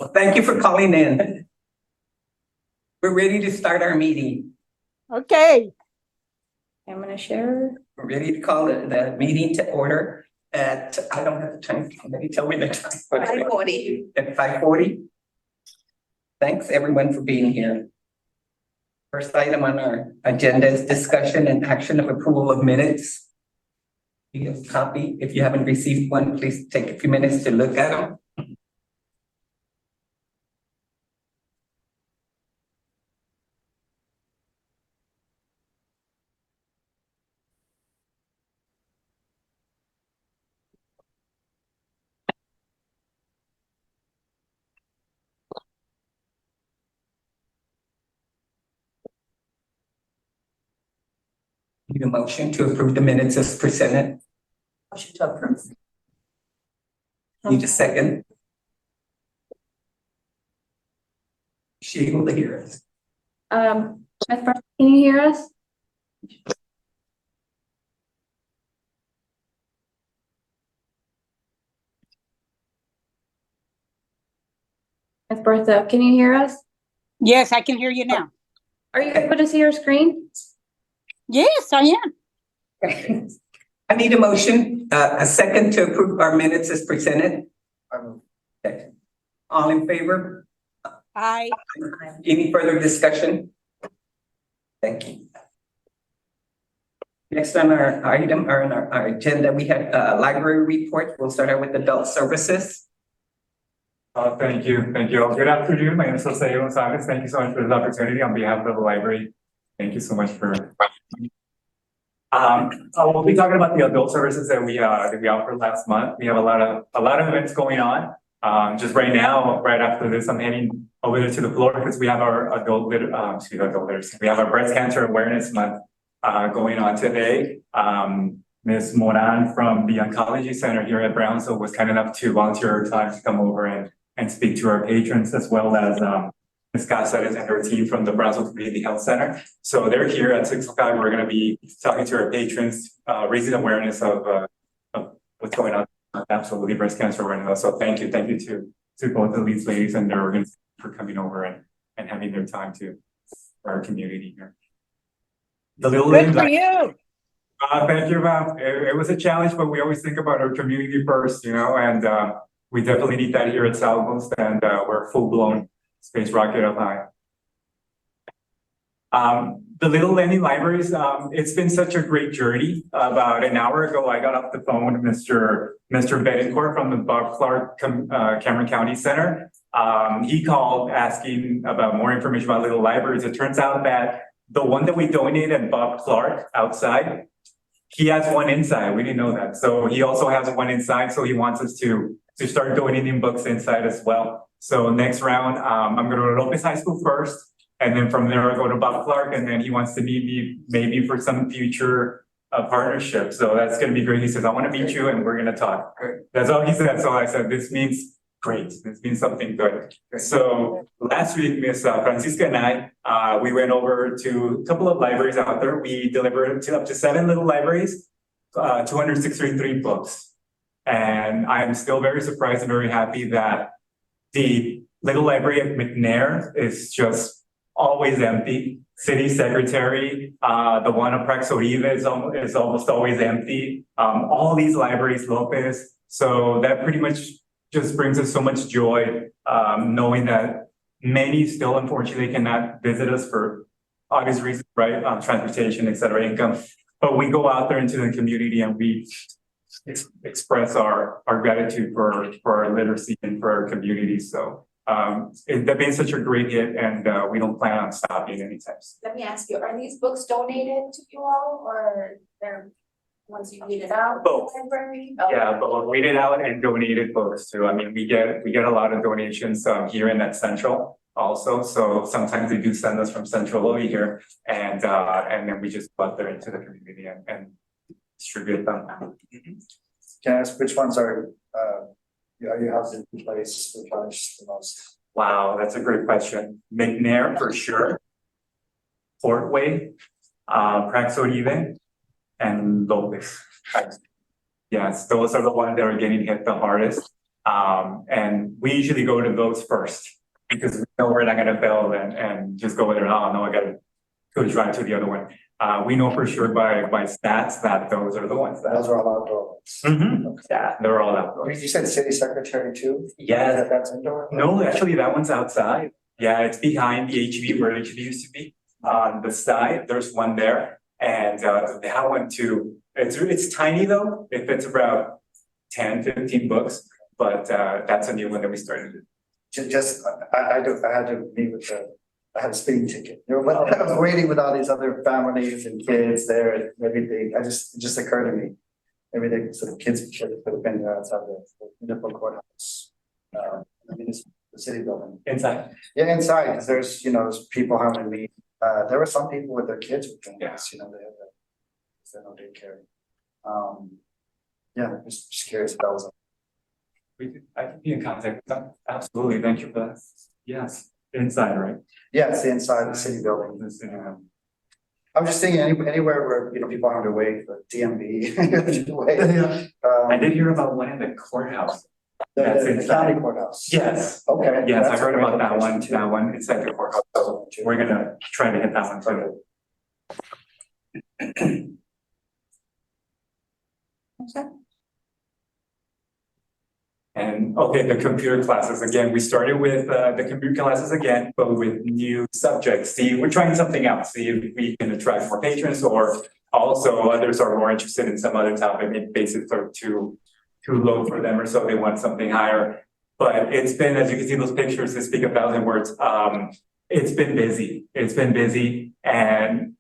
Well, thank you for calling in. We're ready to start our meeting. Okay. I'm gonna share. We're ready to call the meeting to order at, I don't have the time, somebody tell me the time. 5:40. At 5:40. Thanks everyone for being here. First item on our agenda is discussion and action of approval of minutes. You have a copy. If you haven't received one, please take a few minutes to look at them. Need a motion to approve the minutes as presented. Motion to approve. Need a second. Is she able to hear us? Ms. Barnes, can you hear us? Ms. Bertha, can you hear us? Yes, I can hear you now. Are you able to see your screen? Yes, I am. I need a motion, a second to approve our minutes as presented. Okay. All in favor? Any further discussion? Thank you. Next on our item or on our agenda, we have library report. We'll start out with adult services. Thank you. Thank you all. Good afternoon. My name is Jose Gonzalez. Thank you so much for this opportunity on behalf of the library. Thank you so much for. I will be talking about the adult services that we offered last month. We have a lot of events going on. Just right now, right after this, I'm heading over there to the floor because we have our adult literacy. We have our breast cancer awareness month going on today. Ms. Moran from the Oncology Center here at Brownsville was kind enough to volunteer her time to come over and speak to our patrons, as well as Ms. Casares and her team from the Brownsville Community Health Center. So they're here at 6 o'clock. We're going to be talking to our patrons, raising awareness of what's going on with absolutely breast cancer awareness. So thank you to both of these ladies and their organizations for coming over and having their time for our community here. The little Good for you. Thank you, ma'am. It was a challenge, but we always think about our community first, and we definitely need that here at Southmost, and we're full-blown space rocket up high. The Little Landing Libraries, it's been such a great journey. About an hour ago, I got off the phone with Mr. Betancourt from the Bob Clark Cameron County Center. He called asking about more information about Little Libraries. It turns out that the one that we donated at Bob Clark outside, he has one inside. We didn't know that. So he also has one inside. So he wants us to start donating books inside as well. So next round, I'm going to go to Lopez High School first. And then from there, I'll go to Bob Clark. And then he wants to meet me maybe for some future partnership. So that's going to be great. He says, I want to meet you and we're going to talk. That's all he said. So I said, this means great. This means something good. So last week, Miss Francisca and I, we went over to a couple of libraries out there. We delivered to up to 7 little libraries, 263 books. And I'm still very surprised and very happy that the little library at McNair is just always empty. City Secretary, the one at Prax Orive is almost always empty. All these libraries, Lopez. So that pretty much just brings us so much joy, knowing that many still unfortunately cannot visit us for obvious reasons, right? Transportation, et cetera, income. But we go out there into the community and we express our gratitude for our literacy and for our community. So that's been such a great hit, and we don't plan on stopping anytime soon. Let me ask you, are these books donated to you all, or they're once you read it out? Both. Library? Yeah, but we'll read it out and donated books too. I mean, we get a lot of donations here in that Central also. So sometimes they do send us from Central over here, and then we just go out there into the community and distribute them. Can I ask which ones are you have in place to punish the most? Wow, that's a great question. McNair for sure. Portway, Prax Orive, and Lopez. Yes, those are the ones that are getting hit the hardest. And we usually go to those first because we know we're not gonna fail and just go there, oh, no, I gotta go drive to the other one. We know for sure by stats that those are the ones Those that. are all outdoor ones. Yeah, they're all outdoors. You said city secretary too? Yeah, That's indoor? no, actually, that one's outside. Yeah, it's behind the HB where HB used to be. On the side, there's one there. And that one too, it's tiny though. It fits about 10, 15 books, but that's a new one that we started. Just, I had to meet with I had a speeding ticket. You know, but I was waiting with all these other families and kids there and everything. It just occurred to me. Maybe they, so the kids could have been there outside the municipal courthouse. The city building. Inside. Yeah, inside, because there's, there's people having me, there were some people with their kids with them, they have no daycare. Yeah, just curious if that was. I can be in contact with them. Absolutely, thank you for that. Yes, inside, right? Yeah, it's the inside of the city building. I'm just thinking anywhere where, people aren't away for DMV. I did hear about one in the courthouse. That's The inside. county courthouse. Yes. Okay. Yes, I that's heard a about great that one, location, that one inside the courthouse. So too. we're gonna try to hit that one too. And okay, the computer classes, again, we started with the computer classes again, but with new subjects. See, we're trying something else, see if we can attract more patrons, or also others are more interested in some other topic, maybe basics are too low for them, or so they want something higher. But it's been, as you can see, those pictures that speak 1,000 words. It's been busy, and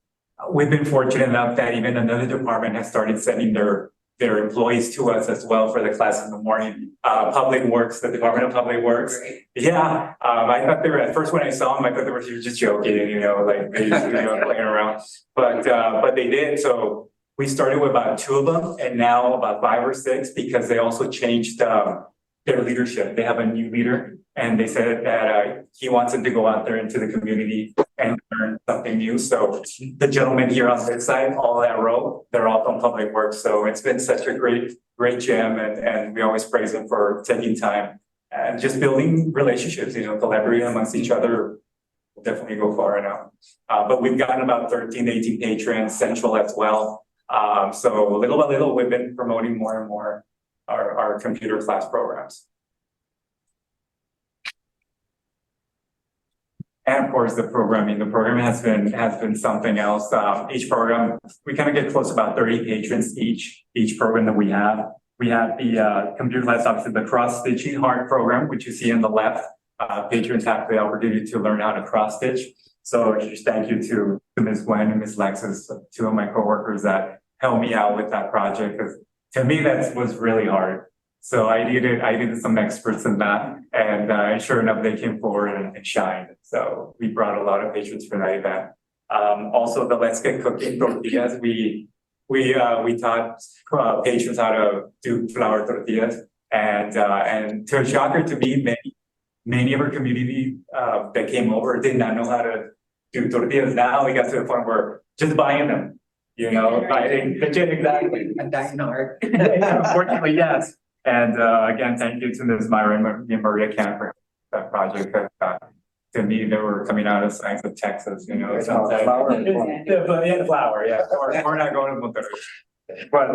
we've been fortunate enough that even another department has started sending their employees to us as well for the class in the morning. Public Works, the Department of Public Works. Yeah, I thought they were, at first when I saw them, I thought they were just joking, like they just, playing around. But they did, so we started with about 2 of them and now about 5 or 6 because they also changed their leadership. They have a new leader and they said that he wants them to go out there into the community and learn something new. So the gentleman here on this side, all that row, they're all from Public Works. So it's been such a great gym and we always praise them for taking time and just building relationships, collaborating amongst each other. Will definitely go far enough. But we've gotten about 13 to 18 patrons, Central as well. So little by little, we've been promoting more and more our computer class programs. And of course, the programming has been something else. Each program, we kind of get close to about 30 patrons each program that we have. We have the computer class, obviously the cross stitching heart program, which you see on the left. Patrons have the opportunity to learn how to cross stitch. So just thank you to Ms. Gwen and Ms. Lexus, 2 of my coworkers that helped me out with that project, because to me that was really hard. So I needed some experts in that, and sure enough, they came forward and shined. So we brought a lot of patrons for that event. Also the Let's Get Cooking tortillas, we taught patrons how to do flour tortillas, and to a shocker to me, many of our community that came over did not know how to do tortillas. Now we got to the point where just buying them, buying exactly. A dying art. Unfortunately, yes. And again, thank you to Ms. Myra and Maria Camp for that project. To me, they were coming out of Science of Texas, Flour. the flour, yeah. We're not going to Monterrey. But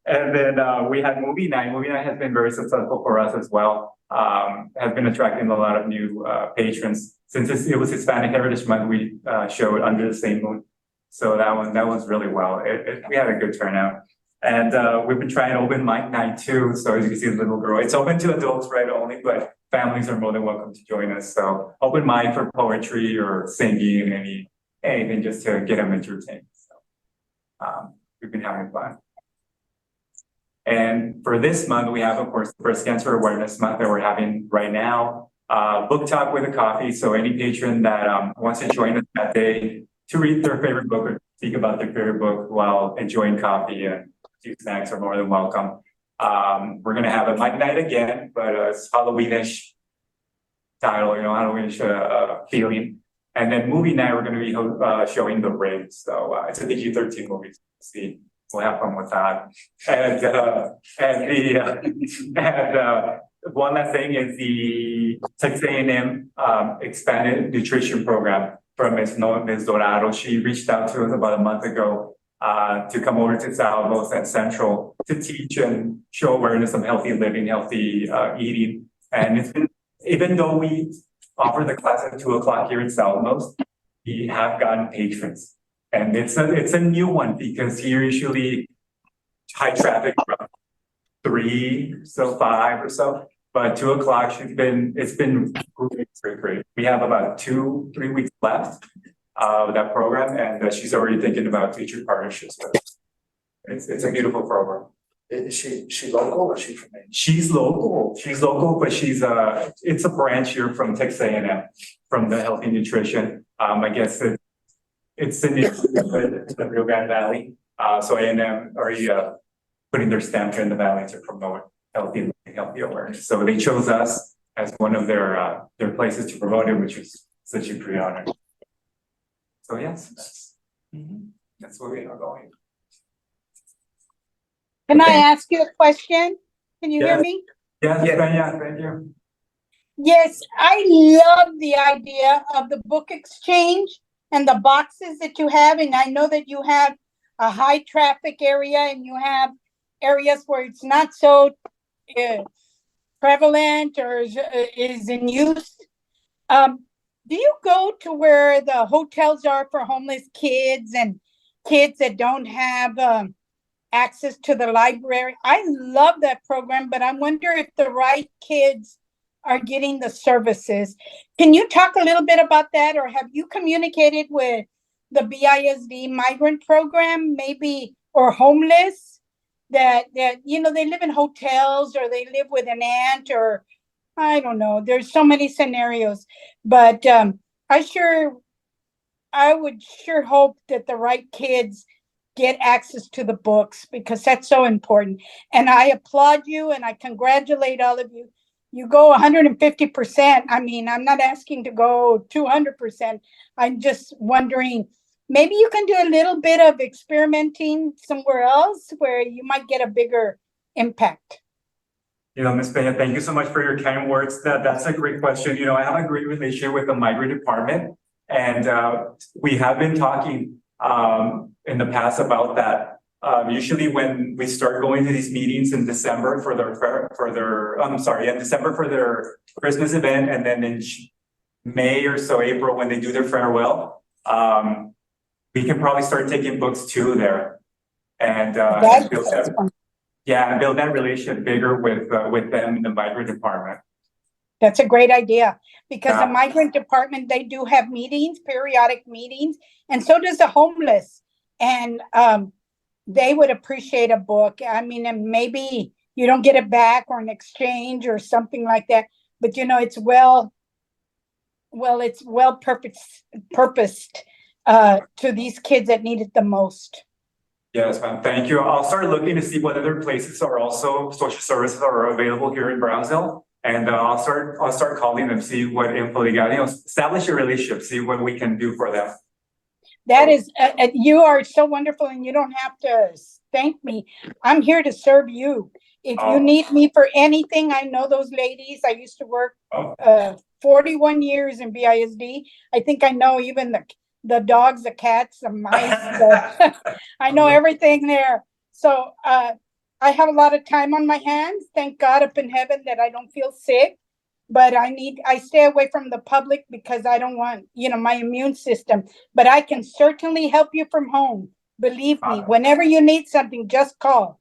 and then we had movie night. Movie night has been very successful for us as well. Has been attracting a lot of new patrons. Since it was Hispanic Heritage Month, we showed Under the Same Moon. So that was really well. We had a good turnout. And we've been trying open mic night too. So as you can see, the little girl, it's open to adults, right, only, but families are more than welcome to join us. So open mic for poetry or singing, anything just to get them entertained. So we've been having fun. And for this month, we have, of course, the Breast Cancer Awareness Month that we're having right now. Book talk with a coffee. So any patron that wants to join us that day to read their favorite book or speak about their favorite book while enjoying coffee and few snacks are more than welcome. We're gonna have a mic night again, but it's Halloweenish title, Halloweenish feeling. And then movie night, we're gonna be showing The Ring. So it's a PG-13 movie. See, we'll have fun with that. And one last thing is the Texas A&M expanded nutrition program from Ms. Dorado. She reached out to us about a month ago to come over to Salvos and Central to teach and show awareness of healthy living, healthy eating. And it's been, even though we offer the class at 2:00 here in Salvos, we have gotten patrons. And it's a new one because here usually high traffic from 3, so 5 or so. But 2:00, it's been great. We have about 2-3 weeks left of that program, and she's already thinking about future partnerships with us. It's a beautiful program. Is she local or is she from Maine? She's local, but it's a branch here from Texas A&M, from the healthy nutrition. I guess it's in the Rio Grande Valley. So A&M already putting their stamp here in the valley to promote healthy awareness. So they chose us as one of their places to promote it, which is such a great honor. So yes, that's where we are going. Can I Okay. ask you a question? Can you hear Yes. me? Yes, Yes. Peña, thank you. Yes, I love the idea of the book exchange and the boxes that you have. And I know that you have a high traffic area and you have areas where it's not so prevalent or is in use. Do you go to where the hotels are for homeless kids and kids that don't have access to the library? I love that program, but I wonder if the right kids are getting the services. Can you talk a little bit about that, or have you communicated with the BISD migrant program, maybe, or homeless that you know, they live in hotels or they live with an aunt, or I don't know. There's so many scenarios, but I would sure hope that the right kids get access to the books, because that's so important. And I applaud you and I congratulate all of you. You go 150%. I mean, I'm not asking to go 200%. I'm just wondering, maybe you can do a little bit of experimenting somewhere else where you might get a bigger impact. You know, Ms. Peña, thank you so much for your kind words. That's a great question. You know, I have a great relationship with the migrant department, and we have been talking in the past about that. Usually when we start going to these meetings in December for December for their Christmas event, and then in May or so, April, when they do their farewell, we can probably start taking books too there. And build that relationship bigger with them in the migrant department. That's a great idea, because the Yeah. migrant department, they do have meetings, periodic meetings, and so does the homeless. And they would appreciate a book. I mean, and maybe you don't get it back or an exchange or something like that, but you know, it's well purposed to these kids that need it the most. Yes, ma'am. Thank you. I'll start looking to see what other places are also social services are available here in Brownsville. And I'll start calling them, see what info they got, you know, establish a relationship, see what we can do for them. That is, you are so wonderful, and you don't have to thank me. I'm here to serve you. If you need me for anything, I know those ladies. I used to work 41 years in BISD. I think I know even the dogs, the cats, the mice. I know everything there. So I have a lot of time on my hands. Thank God up in heaven that I don't feel sick. But I stay away from the public because I don't want, you know, my immune system. But I can certainly help you from home. Believe me, whenever you need something, just call.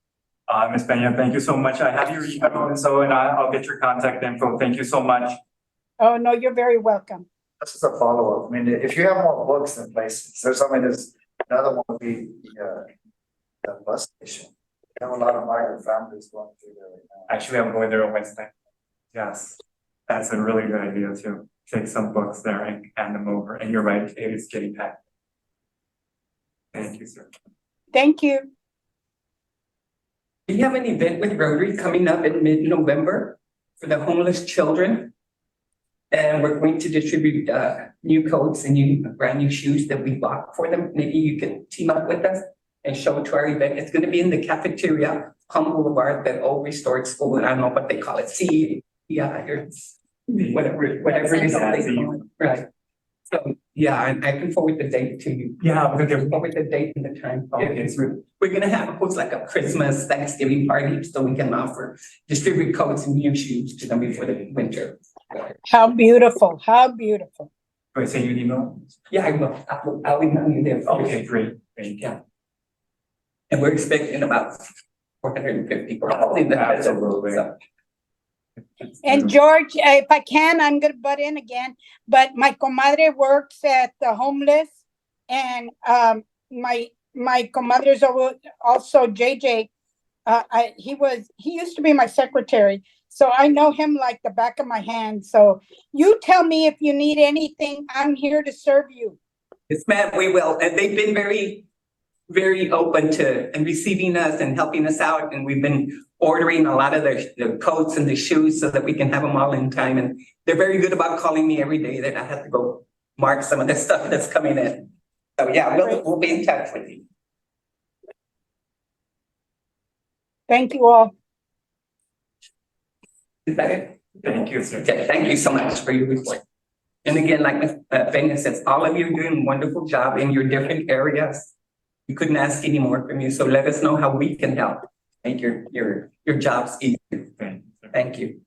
Ms. Peña, thank you so much. I have your email, and I'll get your contact info. Thank you so much. Oh, no, you're very welcome. This is a follow-up. I mean, if you have more books in places, there's another one would be the bus station. We have a lot of migrant families going through there right now. Actually, I'm going there on Wednesday. Yes, that's a really good idea too. Take some books there and hand them over. And you're right, it is getting packed. Thank you, sir. Thank you. We have an event with Rotary coming up in mid-November for the homeless children. And we're going to distribute new coats and brand new shoes that we bought for them. Maybe you can team up with us and show it to our event. It's going to be in the cafeteria, Palm Boulevard, that old restored school, and I don't know what they call it, Yeah, it's whatever it is that they call it, right? So, yeah, I can forward the date to you. Yeah, I can forward the date and the time. Okay. We're gonna have host like a Christmas, Thanksgiving party, so we can offer, distribute coats and new shoes to them before the winter. How beautiful, how beautiful. Do I send you an email? Yeah, I will. I'll email you there. Okay, great. Thank you. Yeah. And we're expecting about 450 probably. Absolutely. So, And George, if I can, I'm gonna butt in again, but my comadre works at the homeless and my comadre's also JJ. He used to be my secretary, so I know him like the back of my hand. So you tell me if you need anything, I'm here to serve you. yes, ma'am, we will. And they've been very open to and receiving us and helping us out. And we've been ordering a lot of the coats and the shoes so that we can have them all in time. And they're very good about calling me every day that I have to go mark some of the stuff that's coming in. So yeah, we'll be in touch with you. Thank you all. Is that it? Thank you, sir. Okay, thank you so much for your report. And again, like Ms. Fena says, all of you are doing a wonderful job in your different areas. We couldn't ask any more from you, so let us know how we can help make your jobs easier. Thank you.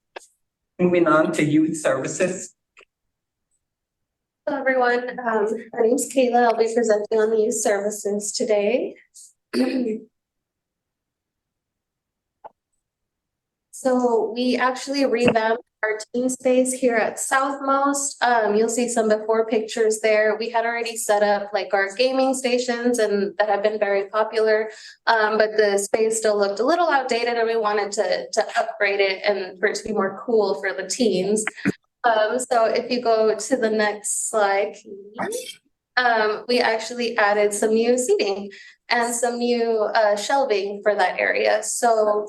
Moving on to youth services. Hello, everyone. My name's Kayla. I'll be presenting on the youth services today. So we actually revamped our team space here at Southmost. You'll see some before pictures there. We had already set up like our gaming stations and that have been very popular. But the space still looked a little outdated and we wanted to upgrade it and for it to be more cool for the teens. So if you go to the next slide, we actually added some new seating and some new shelving for that area. So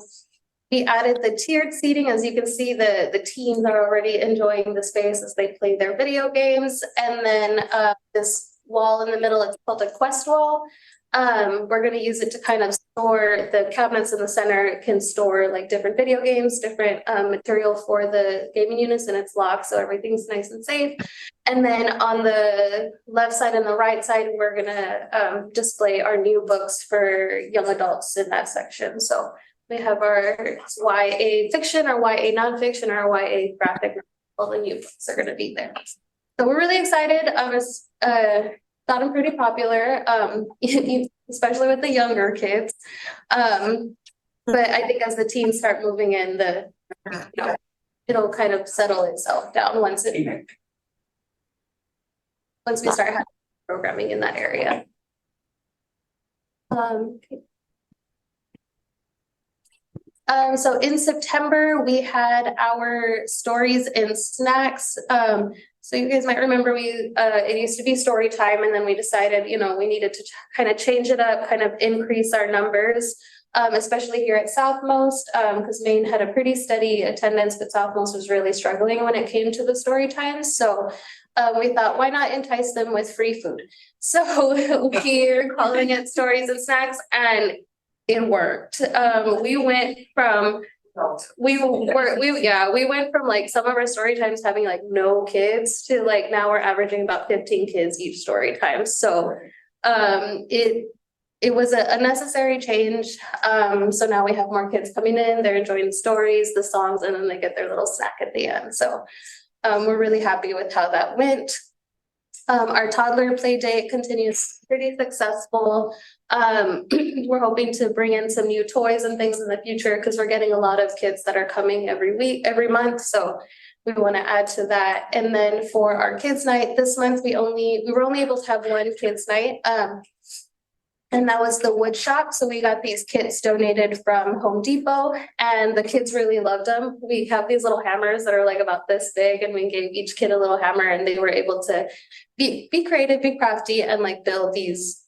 we added the tiered seating. As you can see, the teens are already enjoying the space as they play their video games. And then this wall in the middle, it's called a quest wall. We're going to use it to kind of store the cabinets in the center can store like different video games, different material for the gaming units, and it's locked, so everything's nice and safe. And then on the left side and the right side, we're going to display our new books for young adults in that section. So we have our YA fiction, our YA nonfiction, our YA graphic. All the new books are going to be there. So we're really excited. It's gotten pretty popular, especially with the younger kids. But I think as the teens start moving in, it'll kind of settle itself down once we start having programming in that area. So in September, we had our stories and snacks. So you guys might remember it used to be story time, and then we decided, we needed to kind of change it up, kind of increase our numbers, especially here at Southmost, because Maine had a pretty steady attendance, but Southmost was really struggling when it came to the story times. So we thought, why not entice them with free food? So we're calling it stories and snacks, and it worked. We went from like some of our story times having like no kids to like now we're averaging about 15 kids each story time. So it was a necessary change. So now we have more kids coming in, they're enjoying the stories, the songs, and then they get their little snack at the end. So we're really happy with how that went. Our toddler play date continues pretty successful. We're hoping to bring in some new toys and things in the future because we're getting a lot of kids that are coming every month. So we want to add to that. And then for our kids night this month, we were only able to have one kids night. And that was the wood shop. So we got these kits donated from Home Depot and the kids really loved them. We have these little hammers that are like about this big and we gave each kid a little hammer and they were able to be creative, be crafty and like build these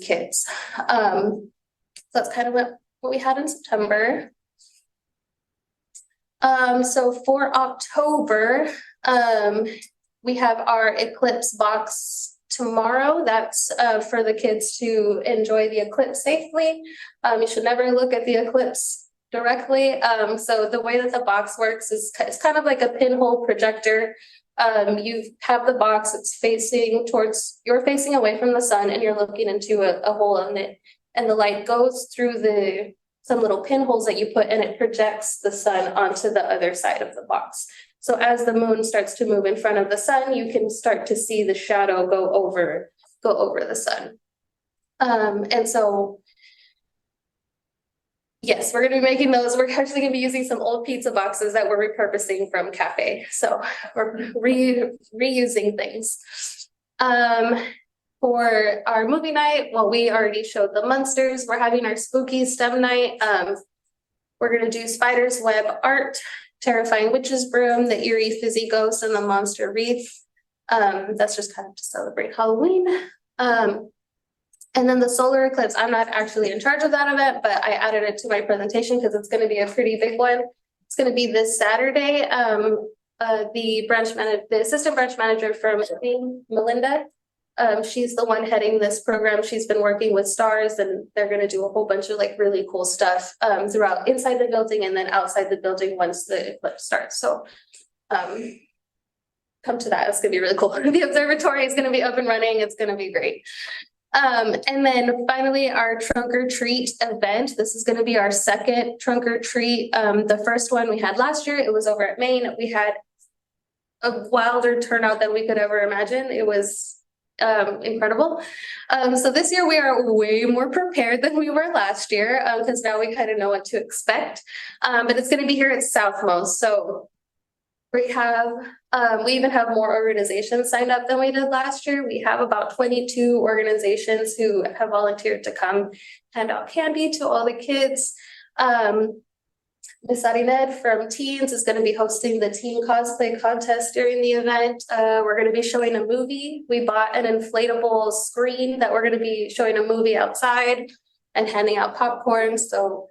kits. So that's kind of what we had in September. So for October, we have our Eclipse box tomorrow. That's for the kids to enjoy the eclipse safely. You should never look at the eclipse directly. So the way that the box works is it's kind of like a pinhole projector. You have the box, it's facing towards, you're facing away from the sun and you're looking into a hole in it. And the light goes through some little pinholes that you put and it projects the sun onto the other side of the box. So as the moon starts to move in front of the sun, you can start to see the shadow go over the sun. And so, yes, we're gonna be making those. We're actually gonna be using some old pizza boxes that we're repurposing from cafe. So we're reusing things. For our movie night, well, we already showed the Munsters. We're having our spooky STEM night. We're gonna do Spider's Web art, Terrifying Witch's Broom, the Eerie Fizzy Ghost, and the Monster Wreath. That's just kind of to celebrate Halloween. And then the solar eclipse, I'm not actually in charge of that event, but I added it to my presentation because it's going to be a pretty big one. It's going to be this Saturday. The assistant branch manager from Melinda, she's the one heading this program. She's been working with stars and they're going to do a whole bunch of like really cool stuff throughout inside the building and then outside the building once the eclipse starts. So come to that. It's going to be really cool. The observatory is going to be up and running. It's going to be great. And then finally, our trunk or treat event. This is going to be our second trunk or treat. The first one we had last year, it was over at Maine. We had a wilder turnout than we could ever imagine. It was incredible. So this year we are way more prepared than we were last year because now we kind of know what to expect. But it's going to be here at Southmost. So we even have more organizations signed up than we did last year. We have about 22 organizations who have volunteered to come hand out candy to all the kids. Miss Arined from Teens is going to be hosting the teen cosplay contest during the event. We're going to be showing a movie. We bought an inflatable screen that we're going to be showing a movie outside and handing out popcorn. So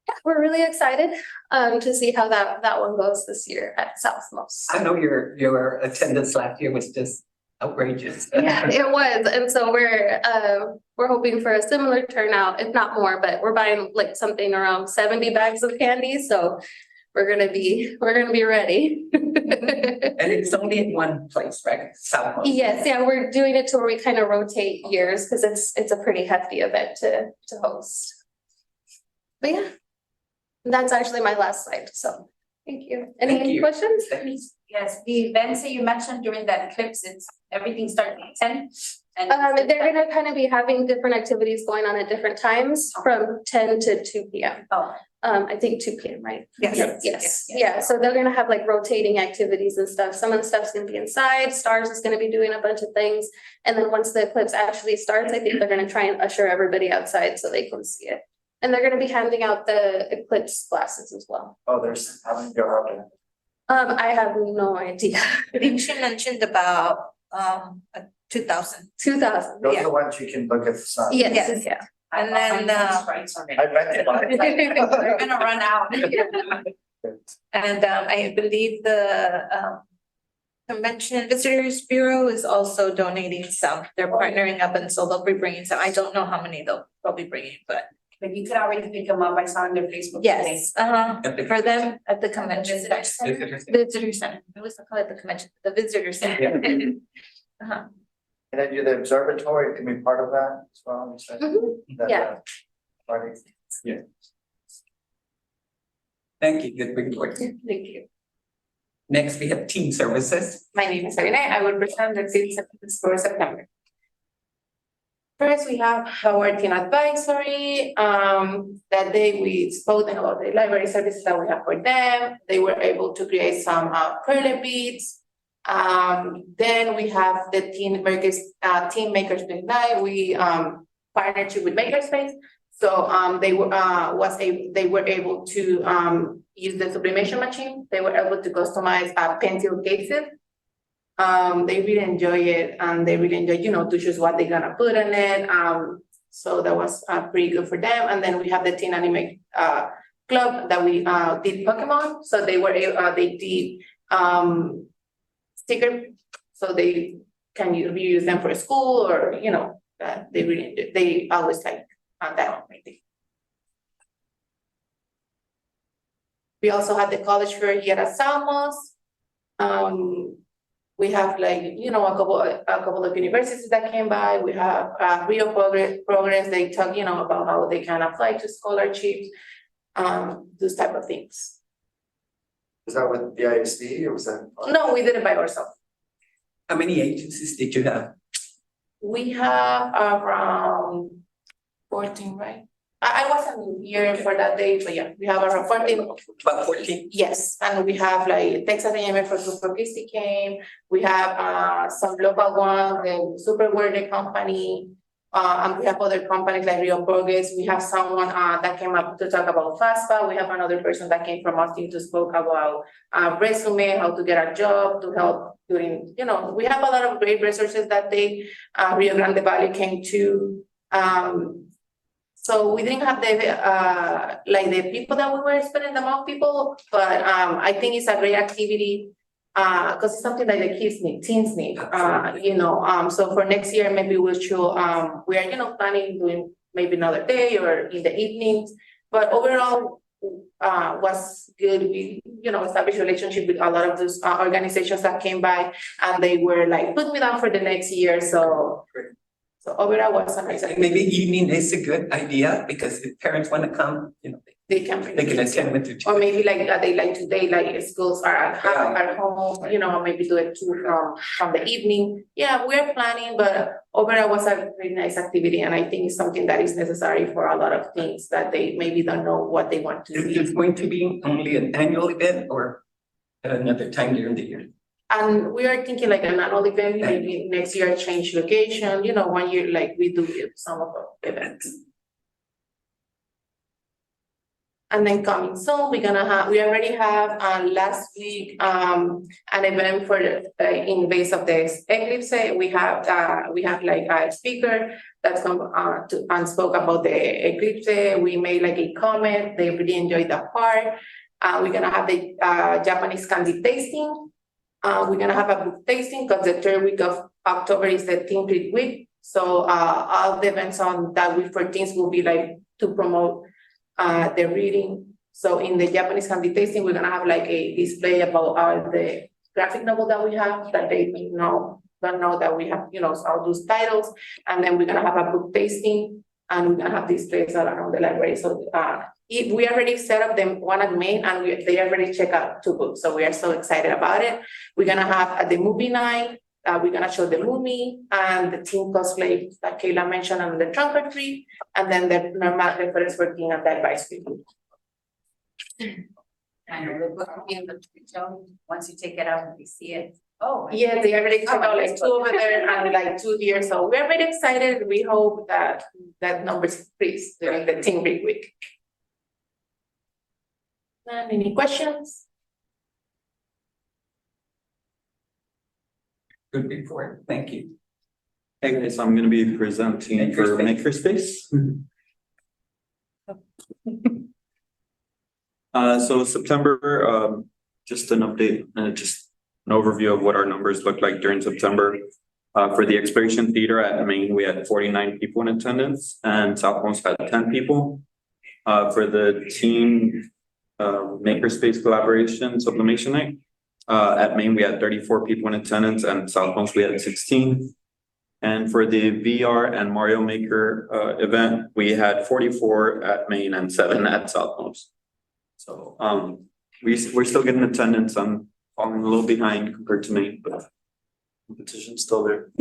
yeah, we're really excited to see how that one goes this year at Southmost. I know your attendance last year was just outrageous. Yeah, it was. And so we're hoping for a similar turnout, if not more, but we're buying like something around 70 bags of candy. So we're gonna be ready. And it's only in one place, right? Southmost. Yes, yeah, we're doing it to where we kind of rotate years because it's a pretty hefty event to host. But yeah, that's actually my last slide. So thank you. Thank Any you. questions? Yes, the events that you mentioned during that eclipse, everything starting at 10. And They're gonna kind of be having different activities going on at different times from 10 to 2 p.m. Oh. I think 2 p.m., right? Yes. Yes. Yeah, so they're gonna have like rotating activities and stuff. Some of the stuff's gonna be inside, Stars is gonna be doing a bunch of things. And then once the eclipse actually starts, I think they're gonna try and usher everybody outside so they can see it. And they're gonna be handing out the eclipse glasses as well. Oh, there's how many there are there? I have no idea. I think she mentioned about 2,000. 2,000, Those yeah. are the ones you can look at the sun. Yes, Yes. yeah. And then I rented we're one. gonna run out. And I believe the Convention Visitors Bureau is also donating some. They're partnering up and so they'll be bringing some. I don't know how many they'll be bringing, but But you could already pick them up. I saw on their Facebook today. yes, for them at the convention. Visitor center? Visitor center. I always call it the convention, the visitor center. Uh-huh. And then do the observatory can be part of that as well. You said? Mhm. That, Yeah. Party. Thank you, good report. Thank you. Next, we have team services. My name is Irene. I will present the team services for September. First, we have our team advisory. That day we spoke about the library services that we have for them. They were able to create some perle beads. Then we have the team makerspace night. We partnership with Makerspace. So they were able to use the sublimation machine. They were able to customize pencil cases. They really enjoy it and they really enjoy, to choose what they're gonna put in it. So that was pretty good for them. And then we have the Teen Anime Club that we did Pokemon. So they did sticker, so they can reuse them for school or, they always like that one maybe. We also had the college fair here at Salmos. We have like, you know, a couple of universities that came by. We have Rio programs. They talk, you know, about how they can apply to scholarships, those type of things. Was that with the ISD or was that? No, we did it by ourselves. How many agencies did you have? We have around 14, right? I wasn't here for that day, but yeah, we have around 14. About 14? Yes, and we have like Texas A&M for Christie came. We have some local ones, the Super Worthy company. And we have other companies like Rio Burgess. We have someone that came up to talk about FAFSA. We have another person that came from Austin to spoke about resume, how to get a job, to help during, you know, we have a lot of great resources that day. Rio Grande Valley came to. So we didn't have the like the people that we were expecting, the amount of people, but I think it's a great activity. Because it's something that the kids need, teens need, you know, so for next year, maybe we'll show, we are, you know, planning doing maybe another day or in the evenings, but overall, was good. We, you know, established relationship with a lot of those organizations that came by, and they were like, put me down for the next year, so. So overall was a nice. And maybe evening is a good idea, because if parents want to come, you know, They can bring. they can attend with their Or children. maybe like they like today, like schools are at home, you know, maybe do it too from the evening. Yeah, we're planning, but overall was a very nice activity, and I think it's something that is necessary for a lot of things that they maybe don't know what they want to Is do. this going to be only an annual event or at another time during the year? And we are thinking like an annual event, maybe next year change location, you know, 1 year like we do some of our events. And then coming soon, we already have last week an event for in base of the eclipse. We have like a speaker that's come to and spoke about the eclipse. We made like a comment. They really enjoyed the part. We're gonna have the Japanese candy tasting. We're gonna have a book tasting because the third week of October is the Teen Read Week. So all the events on that week for teens will be like to promote the reading. So in the Japanese candy tasting, we're gonna have like a display about the graphic novel that we have that they don't know that we have, you know, all those titles. And then we're gonna have a book tasting, and we're gonna have displays all around the library. So we already set up them one at Main, and they already check out 2 books. So we are so excited about it. We're gonna have the movie night. We're gonna show the movie and the team cosplay that Kayla mentioned on the trunk or treat, and then the normal reference working at the advisory group. I know the book will be in the show, once you take it out and you see it. Oh. Yeah, they already checked out like 2 over there and like 2 here, so we're very excited. We hope that numbers increase during the Teen Read Week. And any questions? Good report, thank you. Hey guys, I'm gonna be presenting for Makerspace. So September, just an update and just an overview of what our numbers look like during September. For the Exploration Theater at Main, we had 49 people in attendance, and Southmost had 10 people. For the team Makerspace Collaboration Sublimation Night, at Main, we had 34 people in attendance, and Southmost we had 16. And for the VR and Mario Maker event, we had 44 at Main and 7 at Southmost. So we're still getting attendance. I'm falling a little behind compared to Main, but competition's still there.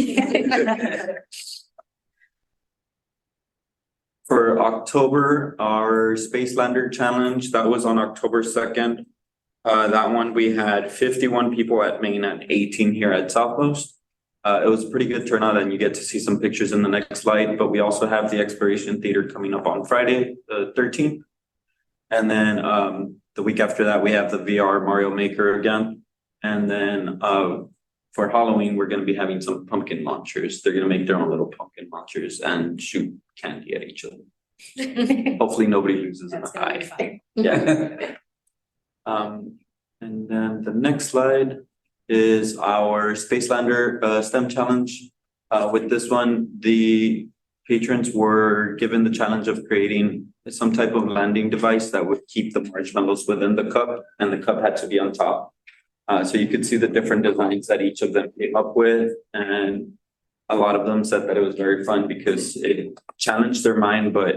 For October, our Space Lander Challenge, that was on October 2nd. That one, we had 51 people at Main and 18 here at Southmost. It was a pretty good turnout, and you get to see some pictures in the next slide, but we also have the Exploration Theater coming up on Friday, the 13th. And then the week after that, we have the VR Mario Maker again. And then for Halloween, we're gonna be having some pumpkin launchers. They're gonna make their own little pumpkin launchers and shoot candy at each other. Hopefully nobody loses an eye. Yeah. And then the next slide is our Space Lander STEM Challenge. With this one, the patrons were given the challenge of creating some type of landing device that would keep the marshmallows within the cup, and the cup had to be on top. So you could see the different designs that each of them came up with, and a lot of them said that it was very fun because it challenged their mind, but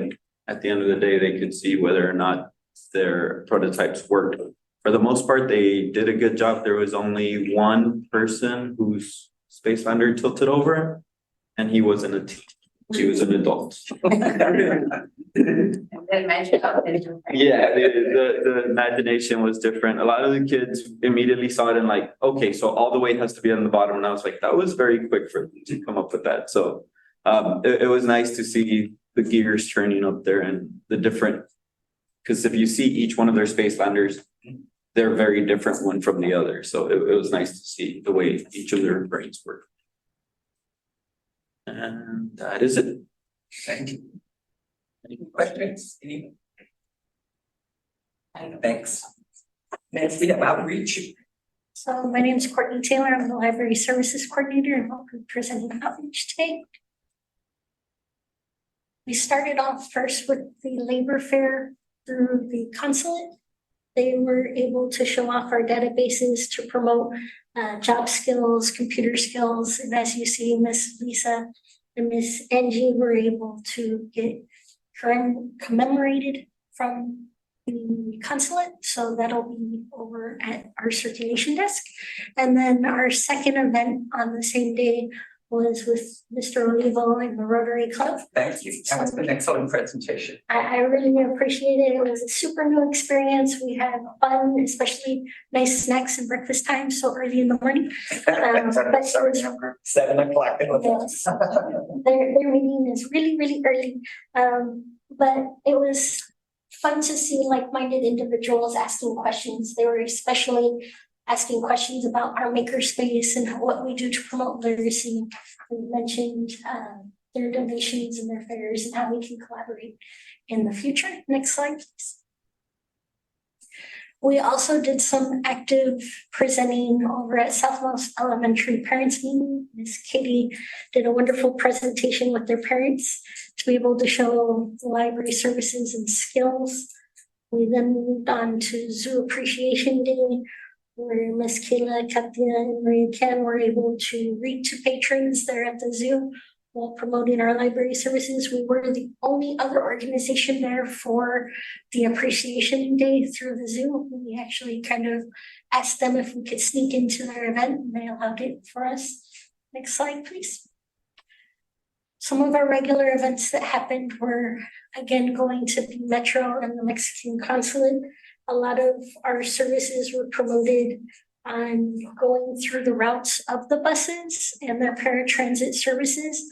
at the end of the day, they could see whether or not their prototypes worked. For the most part, they did a good job. There was only one person whose space lander tilted over, and he wasn't a teen. He was an adult. Yeah, the imagination was different. A lot of the kids immediately saw it and like, okay, so all the weight has to be on the bottom. And I was like, that was very quick for them to come up with that. So it was nice to see the gears turning up there and the different, because if you see each one of their space landers, they're very different one from the other. So it was nice to see the way each of their brains work. And that is it. Thank you. Any questions? Any? Thanks. Next, we have outreach. So my name is Courtney Taylor. I'm the Library Services Coordinator and I'll be presenting outreach today. We started off first with the labor fair through the consulate. They were able to show off our databases to promote job skills, computer skills. And as you see, Miss Lisa and Miss Angie were able to get commemorated from the consulate. So that'll be over at our circulation desk. And then our second event on the same day was with Mr. Olivo and the Rotary Club. Thank you. That was an excellent presentation. I really appreciate it. It was a super new experience. We had fun, especially nice snacks and breakfast time so early in the morning. But it was 7 o'clock in the morning. yes. Their meeting is really, really early. But it was fun to see like-minded individuals asking questions. They were especially asking questions about our makerspace and what we do to promote literacy. We mentioned their donations and their fairs and how we can collaborate in the future. Next slide, please. We also did some active presenting over at Southmost Elementary Parents Meeting. Ms. Katie did a wonderful presentation with their parents to be able to show the library services and skills. We then moved on to Zoo Appreciation Day, where Miss Kayla, Katia, and Maria Ken were able to read to patrons there at the zoo while promoting our library services. We were the only other organization there for the Appreciation Day through the zoo. We actually kind of asked them if we could sneak into their event, and they allowed it for us. Next slide, please. Some of our regular events that happened were, again, going to the Metro and the Mexican Consulate. A lot of our services were promoted on going through the routes of the buses and their paratransit services.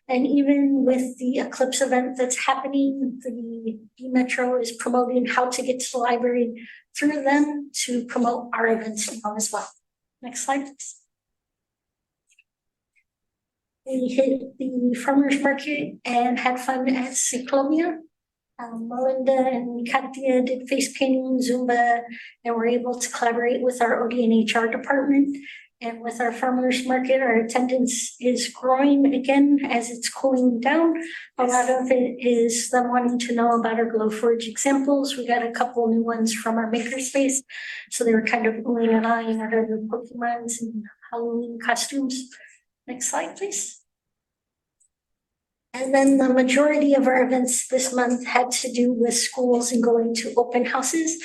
And even with the Eclipse event that's happening, the Metro is promoting how to get to the library through them to promote our events now as well. Next slide, please. We hit the farmers market and had fun at Ciclovia. Melinda and Katia did face painting, Zumba, and were able to collaborate with our OD and HR department. And with our farmers market, our attendance is growing again as it's cooling down. A lot of it is them wanting to know about our Glowforge examples. We got a couple new ones from our makerspace. So they were kind of going and eyeing our new Pokemons and Halloween costumes. Next slide, please. And then the majority of our events this month had to do with schools and going to open houses.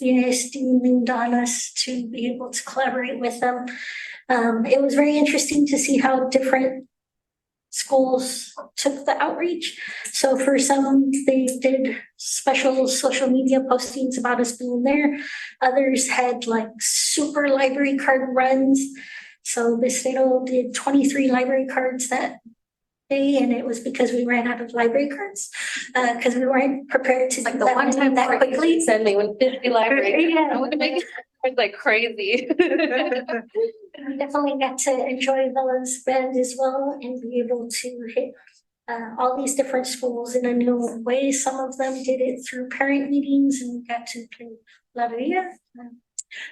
The ISD leaned on us to be able to collaborate with them. It was very interesting to see how different schools took the outreach. So for some, they did special social media postings about us being there. Others had like super library card runs. So Bistero did 23 library cards that day, and it was because we ran out of library cards, because we weren't prepared to Like do the that one time that quickly. Send me when 50 library. Yeah. I would make it like crazy. We definitely got to enjoy those band as well and be able to hit all these different schools in a new way. Some of them did it through parent meetings and got to play La Vida.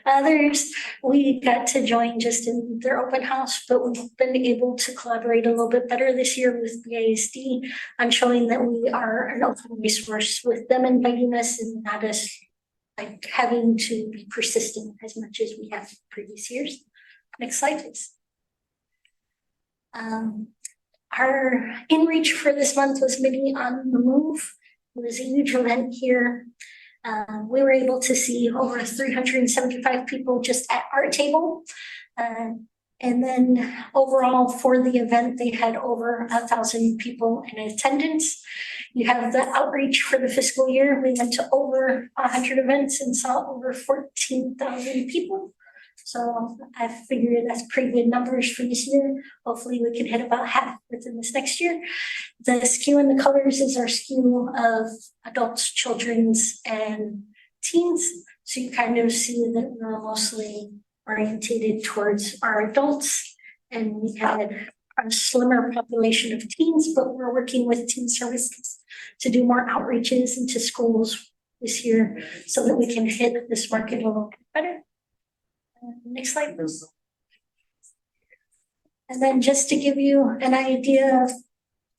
Others, we got to join just in their open house, but we've been able to collaborate a little bit better this year with BISD on showing that we are an open resource with them inviting us and not us like having to be persistent as much as we have in previous years. Next slide, please. Our in-reach for this month was Mini on the Move. It was a huge event here. We were able to see over 375 people just at our table. And then overall for the event, they had over 1,000 people in attendance. You have the outreach for the fiscal year. We went to over 100 events and saw over 14,000 people. So I figured that's pretty good numbers for this year. Hopefully we can hit about half within this next year. The skew in the colors is our skew of adults, children's, and teens. So you kind of see that we're mostly orientated towards our adults. And we had a slimmer population of teens, but we're working with teen services to do more outreaches into schools this year so that we can hit this market a little bit better. Next slide, please. And then just to give you an idea of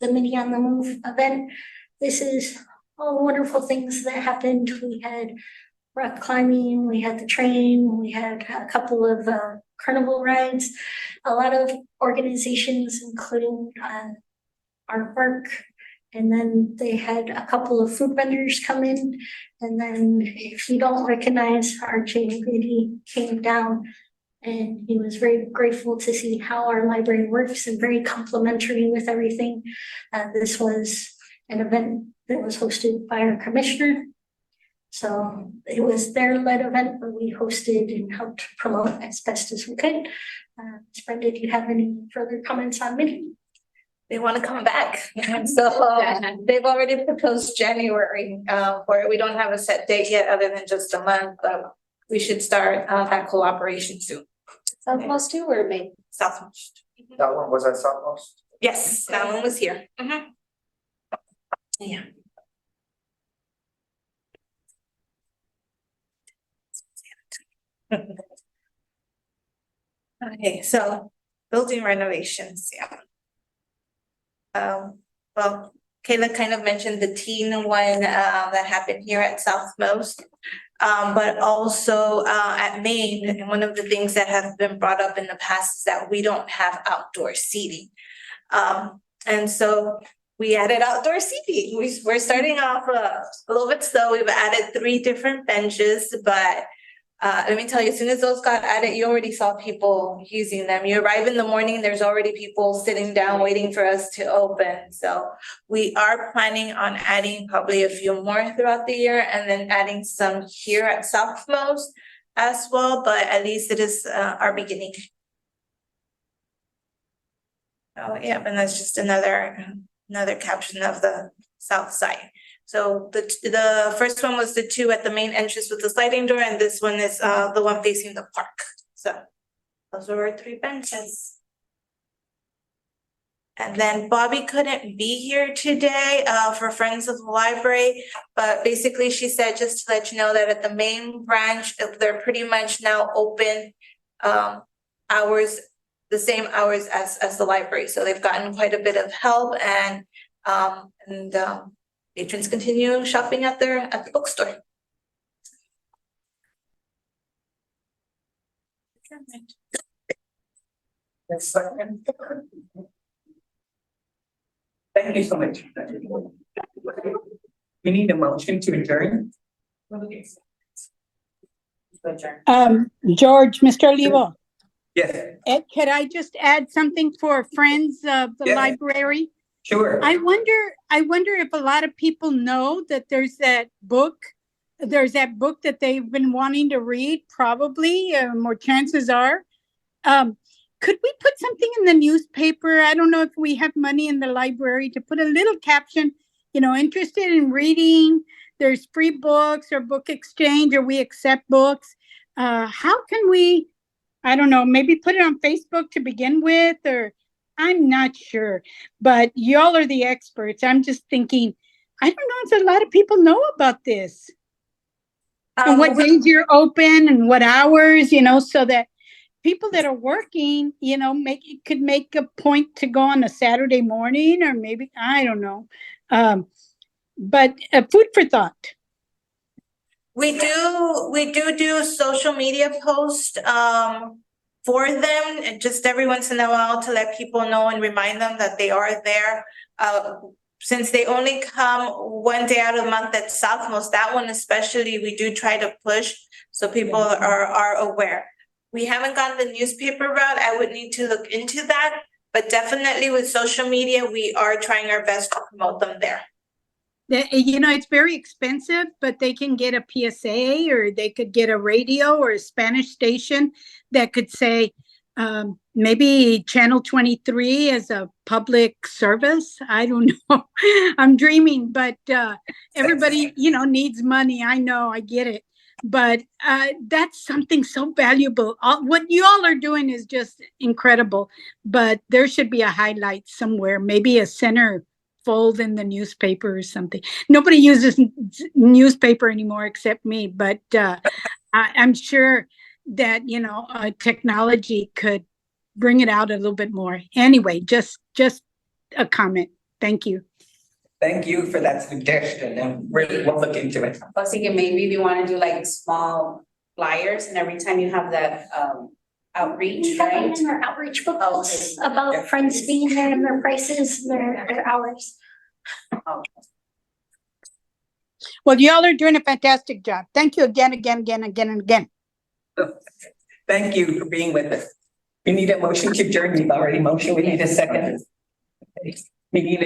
the Mini on the Move event, this is all the wonderful things that happened. We had rock climbing, we had the train, we had a couple of carnival rides, a lot of organizations, including our park. And then they had a couple of food vendors come in. And then if you don't recognize RJ, he came down and he was very grateful to see how our library works and very complimentary with everything. This was an event that was hosted by our commissioner. So it was their led event, but we hosted and helped promote as best as we could. Brenda, do you have any further comments on Mini? They want to come back. And so they've already proposed January, where we don't have a set date yet other than just a month, but we should start that cooperation soon. Southmost too, or Maine? Southmost. That one was at Southmost? Yes, that one was here. Yeah. Okay, so building renovations, yeah. Well, Kayla kind of mentioned the teen one that happened here at Southmost. But also at Maine, and one of the things that have been brought up in the past is that we don't have outdoor seating. And so we added outdoor seating. We're starting off a little bit slow. We've added 3 different benches, but let me tell you, as soon as those got added, you already saw people using them. You arrive in the morning, there's already people sitting down waiting for us to open. So we are planning on adding probably a few more throughout the year and then adding some here at Southmost as well, but at least it is our beginning. Oh yeah, and that's just another caption of the south side. So the first one was the 2 at the main entrance with the sliding door, and this one is the one facing the park. So those are our 3 benches. And then Bobby couldn't be here today for Friends of the Library, but basically she said just to let you know that at the main branch, they're pretty much now open hours, the same hours as the library. So they've gotten quite a bit of help, and patrons continue shopping at the bookstore. Thank you so much. We need a motion to adjourn. George, Mr. Olivo, Yes, could I just add something for Friends of the Yes. Library? sure. I wonder if a lot of people know that there's that book that they've been wanting to read, probably, more chances are. Could we put something in the newspaper? I don't know if we have money in the library to put a little caption, interested in reading, there's free books or book exchange, or we accept books. How can we, I don't know, maybe put it on Facebook to begin with, or I'm not sure, but y'all are the experts. I'm just thinking, I don't know if a lot of people know about this. And what days you're open and what hours, so that people that are working, could make a point to go on a Saturday morning or maybe, I don't know. But food for thought. We do social media posts for them, and just every once in a while to let people know and remind them that they are there. Since they only come one day out of the month at Southmost, that one especially, we do try to push so people are aware. We haven't gone the newspaper route. I would need to look into that, but definitely with social media, we are trying our best to promote them there. It's very expensive, but they can get a PSA or they could get a radio or a Spanish station that could say, maybe Channel 23 as a public service. I don't know. I'm dreaming, but everybody, needs money. I know, I get it. But that's something so valuable. What you all are doing is just incredible, but there should be a highlight somewhere, maybe a center fold in the newspaper or something. Nobody uses newspaper anymore except me, but I'm sure that, technology could bring it out a little bit more. Anyway, just a comment. Thank you. Thank you for that suggestion, and we'll look into it. I was thinking maybe we want to do like small flyers and every time you have that outreach, We have them right? in our outreach booklets about friends being there and their prices, their hours. Well, y'all are doing a fantastic job. Thank you again. Thank you for being with us. We need a motion to adjourn. We've already motioned. We need a second. We need a